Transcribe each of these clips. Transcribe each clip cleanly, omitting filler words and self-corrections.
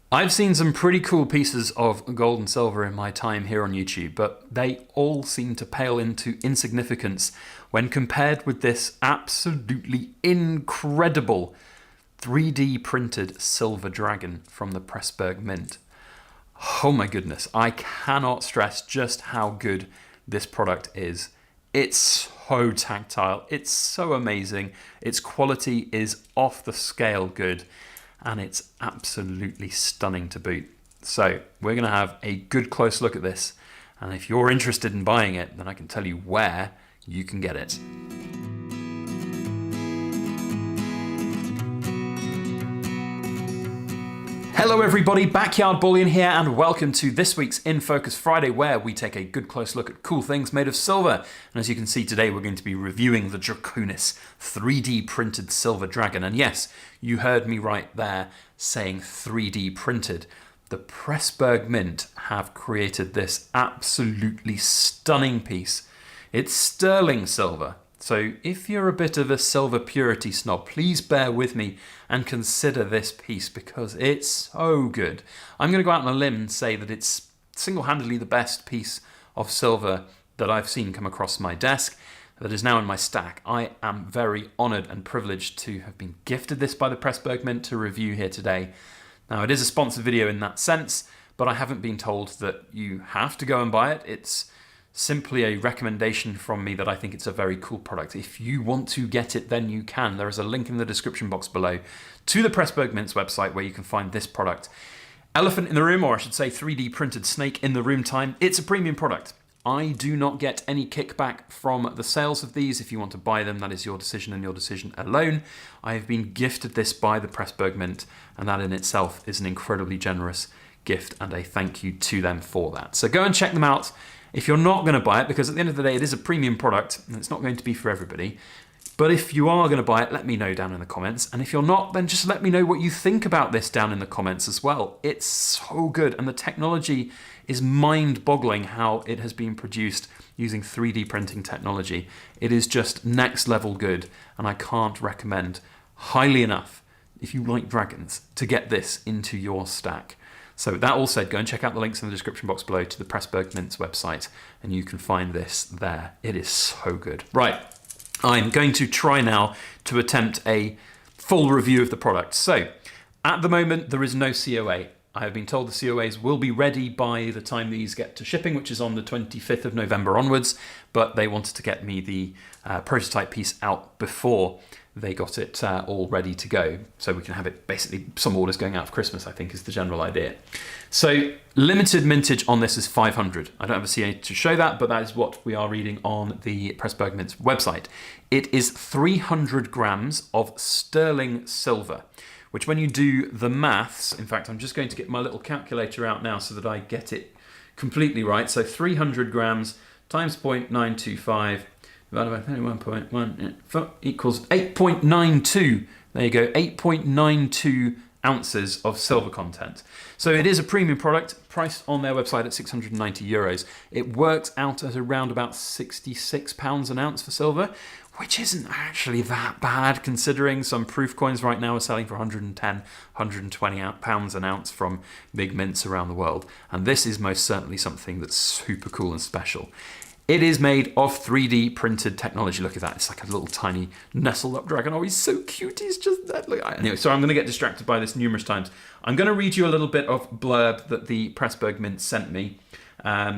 I've seen some pretty cool pieces of gold and silver in my time here on YouTube, but they all seem to pale into insignificance when compared with this absolutely incredible 3D printed silver dragon from the Pressburg Mint. Oh my goodness, I cannot stress just how good this product is. It's so tactile, it's so amazing, its quality is off the scale good, and it's absolutely stunning to boot. So we're going to have a good close look at this, and if you're interested in buying it, then I can tell you where you can get it. Hello everybody, Backyard Bullion here, and welcome to this week's In Focus Friday, where we take a good close look at cool things made of silver. And as you can see today, we're going to be reviewing the Draconis 3D printed silver dragon. And yes, you heard me right there saying 3D printed. The Pressburg Mint have created this absolutely stunning piece. It's sterling silver. So if you're a bit of a silver purity snob, please bear with me and consider this piece because it's so good. I'm going to go out on a limb and say that it's single-handedly the best piece of silver that I've seen come across my desk that is now in my stack. I am very honoured and privileged to have been gifted this by the Pressburg Mint to review here today. Now, it is a sponsored video in that sense, but I haven't been told that you have to go and buy it. It's simply a recommendation from me that I think it's a very cool product. If you want to get it, then you can. There is a link in the description box below to the Pressburg Mint's website where you can find this product. Elephant in the room, or I should say 3D printed snake in the room time. It's a premium product. I do not get any kickback from the sales of these. If you want to buy them, that is your decision and your decision alone. I have been gifted this by the Pressburg Mint, and that in itself is an incredibly generous gift, and a thank you to them for that. So go and check them out. If you're not going to buy it, because at the end of the day, it is a premium product, and it's not going to be for everybody. But if you are going to buy it, let me know down in the comments. And if you're not, then just let me know what you think about this down in the comments as well. It's so good, and the technology is mind-boggling how it has been produced using 3D printing technology. It is just next level good, and I can't recommend highly enough, if you like dragons, to get this into your stack. So that all said, go and check out the links in the description box below to the Pressburg Mint's website, and you can find this there. It is so good. Right, I'm going to try now to attempt a full review of the product. So at the moment, there is no COA. I have been told the COAs will be ready by the time these get to shipping, which is on the 25th of November onwards, but they wanted to get me the prototype piece out before they got it all ready to go, so we can have it basically some orders going out for Christmas, I think is the general idea. So limited mintage on this is 500. I don't have a CA to show that, but that is what we are reading on the Pressburg Mint's website. It is 300 grams of sterling silver, which when you do the maths, in fact, I'm just going to get my little calculator out now so that I get it completely right. So 300 grams times 0.925 divided by 1.1 equals 8.92. There you go, 8.92 ounces of silver content. So it is a premium product, priced on their website at 690 euros. It works out at around about £66 an ounce for silver, which isn't actually that bad considering some proof coins right now are selling for 110, 120 pounds an ounce from big mints around the world. And this is most certainly something that's super cool and special. It is made of 3D printed technology. Look at that. It's like a little tiny nestled up dragon. Oh, he's so cute. He's just that. Look. Anyway, so I'm going to get distracted by this numerous times. I'm going to read you a little bit of blurb that the Pressburg Mint sent me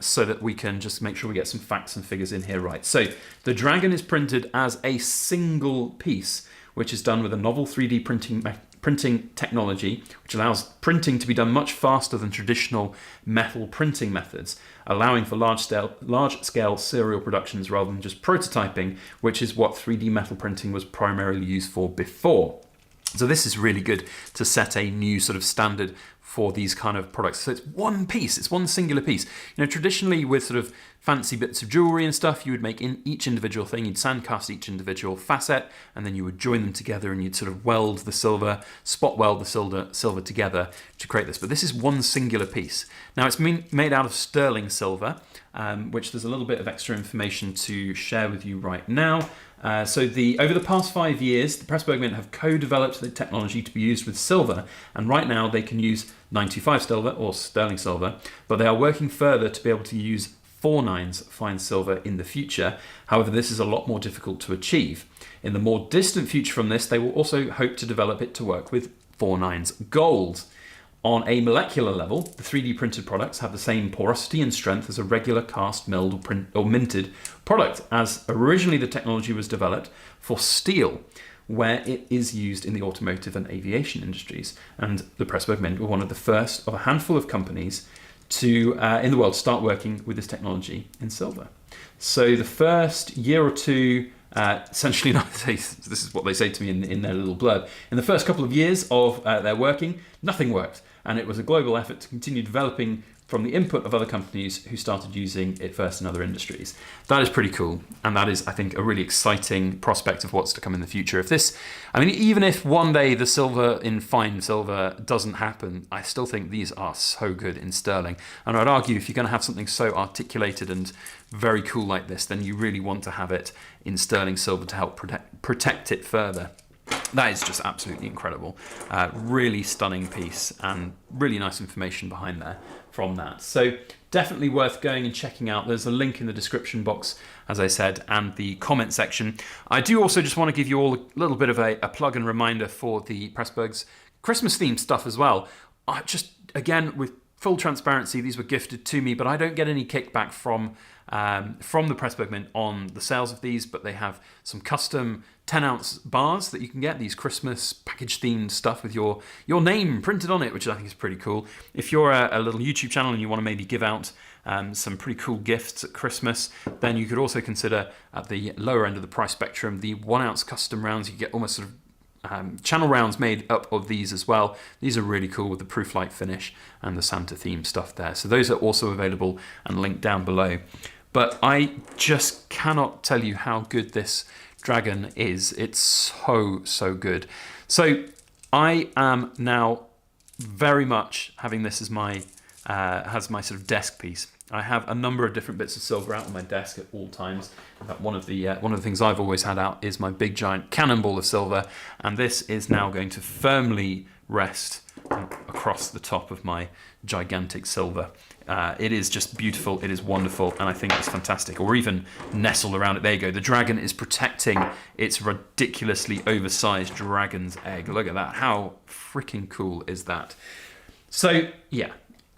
so that we can just make sure we get some facts and figures in here right. So the dragon is printed as a single piece, which is done with a novel 3D printing technology, which allows printing to be done much faster than traditional metal printing methods, allowing for large-scale serial productions rather than just prototyping, which is what 3D metal printing was primarily used for before. So this is really good to set a new sort of standard for these kind of products. So it's one piece, it's one singular piece. You know, traditionally with sort of fancy bits of jewelry and stuff, you would make in each individual thing, you'd sandcast each individual facet, and then you would join them together and you'd sort of weld the silver, spot weld the silver together to create this. But this is one singular piece. Now it's made out of sterling silver, which there's a little bit of extra information to share with you right now. So over the past 5 years, the Pressburg Mint have co-developed the technology to be used with silver, and right now they can use 925 silver or sterling silver, but they are working further to be able to use 4/9 fine silver in the future. However, this is a lot more difficult to achieve. In the more distant future from this, they will also hope to develop it to work with 4/9 gold. On a molecular level, the 3D printed products have the same porosity and strength as a regular cast, milled, or minted product, as originally the technology was developed for steel, where it is used in the automotive and aviation industries. And the Pressburg Mint were one of the first of a handful of companies to in the world start working with this technology in silver. So the first year or two, essentially, this is what they say to me in their little blurb. In the first couple of years of their working, nothing worked. And it was a global effort to continue developing from the input of other companies who started using it first in other industries. That is pretty cool. And that is, I think, a really exciting prospect of what's to come in the future. Even if one day the silver in fine silver doesn't happen, I still think these are so good in sterling. And I'd argue if you're going to have something so articulated and very cool like this, then you really want to have it in sterling silver to help protect it further. That is just absolutely incredible. Really stunning piece and really nice information behind there from that. So definitely worth going and checking out. There's a link in the description box, as I said, and the comment section. I do also just want to give you all a little bit of a plug and reminder for the Pressburg's Christmas themed stuff as well. Again, with full transparency, these were gifted to me, but I don't get any kickback from the Pressburg Mint on the sales of these, but they have some custom 10-ounce bars that you can get, these Christmas package-themed stuff with your name printed on it, which I think is pretty cool. If you're a little YouTube channel and you want to maybe give out some pretty cool gifts at Christmas, then you could also consider, at the lower end of the price spectrum, the 1-ounce custom rounds. You get almost sort of channel rounds made up of these as well. These are really cool with the proof light finish and the Santa theme stuff there. So those are also available and linked down below. But I just cannot tell you how good this dragon is. It's so good. So I am now very much having this as my sort of desk piece. I have a number of different bits of silver out on my desk at all times. In fact, one of the things I've always had out is my big giant cannonball of silver, and this is now going to firmly rest across the top of my gigantic silver. It is just beautiful, it is wonderful, and I think it's fantastic. Or even nestled around it. There you go. The dragon is protecting its ridiculously oversized dragon's egg. Look at that. How freaking cool is that? So yeah,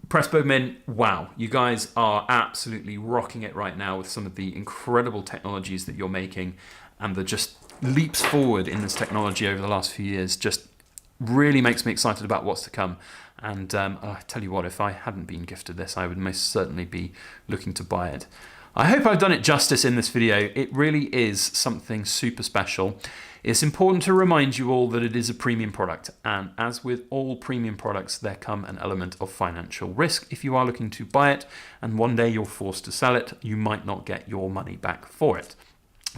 Pressburg Mint, wow, you guys are absolutely rocking it right now with some of the incredible technologies that you're making, and the just leaps forward in this technology over the last few years just really makes me excited about what's to come. And I tell you what, if I hadn't been gifted this, I would most certainly be looking to buy it. I hope I've done it justice in this video. It really is something super special. It's important to remind you all that it is a premium product, and as with all premium products, there come an element of financial risk. If you are looking to buy it and one day you're forced to sell it, you might not get your money back for it.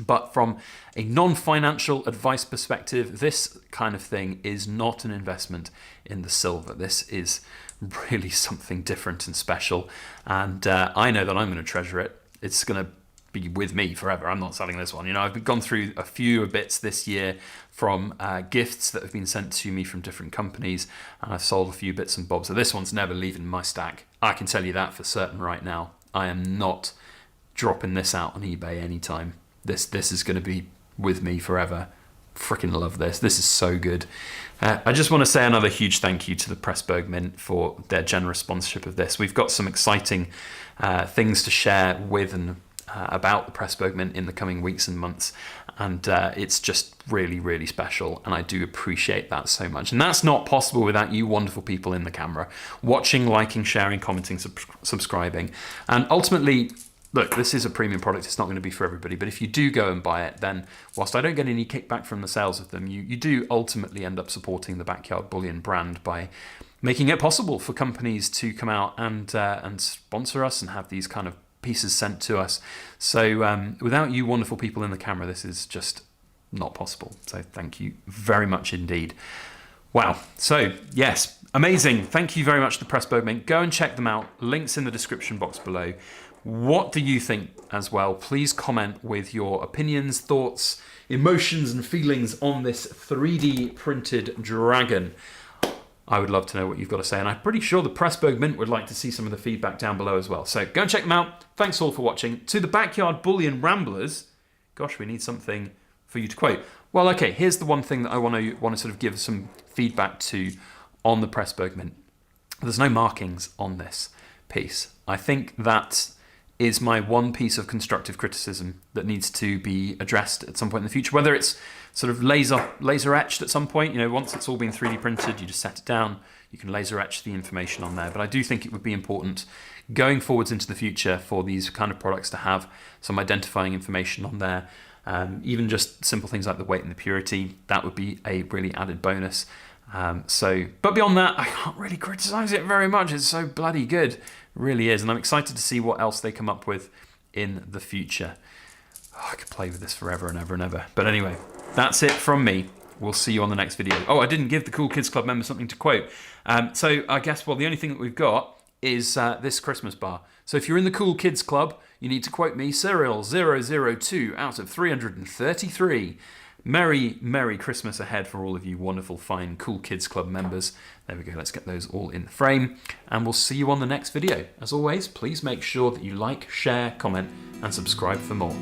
But from a non-financial advice perspective, this kind of thing is not an investment in the silver. This is really something different and special, and I know that I'm going to treasure it. It's going to be with me forever. I'm not selling this one. I've gone through a few bits this year from gifts that have been sent to me from different companies, and I've sold a few bits and bobs. So this one's never leaving my stack. I can tell you that for certain right now. I am not dropping this out on eBay anytime. This is going to be with me forever. Freaking love this. This is so good. I just want to say another huge thank you to the Pressburg Mint for their generous sponsorship of this. We've got some exciting things to share with and about the Pressburg Mint in the coming weeks and months, and it's just really, really special, and I do appreciate that so much. And that's not possible without you wonderful people in the camera, watching, liking, sharing, commenting, subscribing, and ultimately, look, this is a premium product. It's not going to be for everybody, but if you do go and buy it, then whilst I don't get any kickback from the sales of them, you do ultimately end up supporting the Backyard Bullion brand by making it possible for companies to come out and sponsor us and have these kind of pieces sent to us. So without you wonderful people in the camera, this is just not possible. So thank you very much indeed. Wow. So yes, amazing. Thank you very much to Pressburg Mint. Go and check them out. Links in the description box below. What do you think as well? Please comment with your opinions, thoughts, emotions and feelings on this 3D printed dragon. I would love to know what you've got to say, and I'm pretty sure the Pressburg Mint would like to see some of the feedback down below as well. So go and check them out. Thanks all for watching. To the Backyard Bullion Ramblers, gosh, we need something for you to quote. Well, okay, here's the one thing that I want to sort of give some feedback to on the Pressburg Mint. There's no markings on this piece. I think that is my one piece of constructive criticism that needs to be addressed at some point in the future, whether it's sort of laser etched at some point. You know, once it's all been 3D printed, you just set it down, you can laser etch the information on there. But I do think it would be important going forwards into the future for these kind of products to have some identifying information on there. Even just simple things like the weight and the purity, that would be a really added bonus. But beyond that, I can't really criticize it very much. It's so bloody good. It really is. And I'm excited to see what else they come up with in the future. Oh, I could play with this forever and ever and ever. But anyway, that's it from me. We'll see you on the next video. Oh, I didn't give the Cool Kids Club members something to quote. So I guess, well, the only thing that we've got is this Christmas bar. So if you're in the Cool Kids Club, you need to quote me Serial 002 out of 333. Merry, Merry Christmas ahead for all of you wonderful, fine, Cool Kids Club members. There we go, let's get those all in the frame. And we'll see you on the next video. As always, please make sure that you like, share, comment, and subscribe for more.